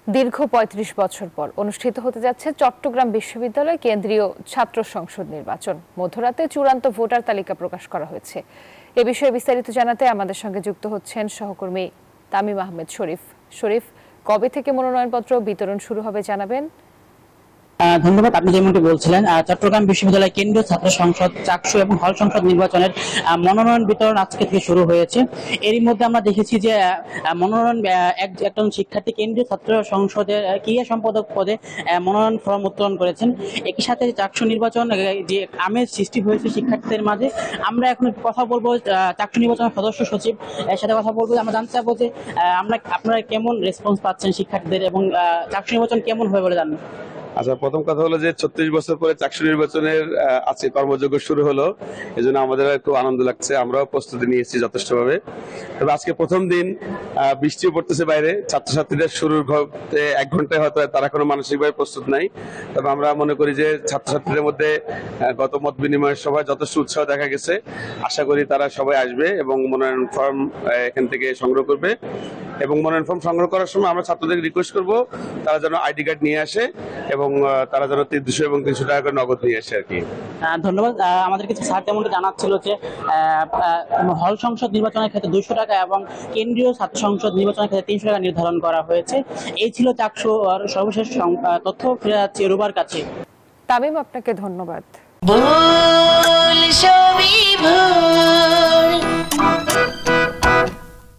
দীর্ঘ ৩৫ বছর পর অনুষ্ঠিত হতে যাচ্ছে চট্টগ্রাম বিশ্ববিদ্যালয় কেন্দ্রীয় ছাত্র সংসদ নির্বাচন। মধ্যরাতে চূড়ান্ত ভোটার তালিকা প্রকাশ করা হয়েছে। এ বিষয়ে বিস্তারিত জানাতে আমাদের সঙ্গে যুক্ত হচ্ছেন সহকর্মী তামিম আহমেদ শরীফ। শরীফ, কবে থেকে মনোনয়নপত্র বিতরণ শুরু হবে জানাবেন? ধন্যবাদ। আপনি যেমনটি বলছিলেন, চট্টগ্রাম বিশ্ববিদ্যালয় কেন্দ্রীয় ছাত্র সংসদ, চাকসু এবং হল সংসদ নির্বাচনের মনোনয়ন বিতরণ আজকে থেকে শুরু হয়েছে। এরই মধ্যে আমরা দেখেছি যে মনোনয়ন একজন শিক্ষার্থী কেন্দ্রীয় ছাত্র সংসদের ক্রীড়া সম্পাদক পদে মনোনয়ন ফর্ম উত্তোলন করেছেন। একই সাথে চাকসু নির্বাচন যে আমেজ সৃষ্টি হয়েছে শিক্ষার্থীদের মাঝে, আমরা এখন কথা বলবো চাকসু নির্বাচনের সদস্য সচিব এর সাথে কথা বলবো। আমরা জানতে চাবো যে আপনারা কেমন রেসপন্স পাচ্ছেন শিক্ষার্থীদের এবং চাকসু নির্বাচন কেমন হবে বলে জানেন? আচ্ছা, প্রথম কথা হলো যে ৩৬ বছর পরে চাকসু নির্বাচনের আজকে কর্মযজ্ঞ শুরু হলো, এজন্য আমাদের খুব আনন্দ লাগছে। আমরাও প্রস্তুতি নিয়েছি যথেষ্টভাবে। তবে আজকে প্রথম দিন, বৃষ্টিও পড়তেছে বাইরে, ছাত্রছাত্রীদের শুরুর 1 ঘন্টায় হয়তো তারা কোনো মানসিকভাবে প্রস্তুত নাই। তবে আমরা মনে করি যে ছাত্রছাত্রীদের মধ্যে গত মত বিনিময়ের সভায় যথেষ্ট উৎসাহ দেখা গেছে। আশা করি তারা সবাই আসবে এবং মনোনয়ন ফর্ম এখান থেকে সংগ্রহ করবে। এবং মনোনয়ন ফর্ম সংগ্রহ করার সময় আমরা ছাত্রদের রিকোয়েস্ট করব তারা যেন আইডি কার্ড নিয়ে আসে এবং তারা যেন 200 এবং 300 টাকা করে নগদ নিয়ে আসে আর কি। ধন্যবাদ। আমাদের কিছু স্যার যেমনটা জানাচ্ছিল যে হল সংসদ নির্বাচনের ক্ষেত্রে 200 টাকা এবং কেন্দ্রীয় ছাত্র সংসদ নির্বাচনের ক্ষেত্রে 300 টাকা নির্ধারণ করা হয়েছে। এই ছিল চাকসু সর্বশেষ তথ্য। ফিরে যাচ্ছি রুবার কাছে। তামিম, আপনাকে ধন্যবাদ।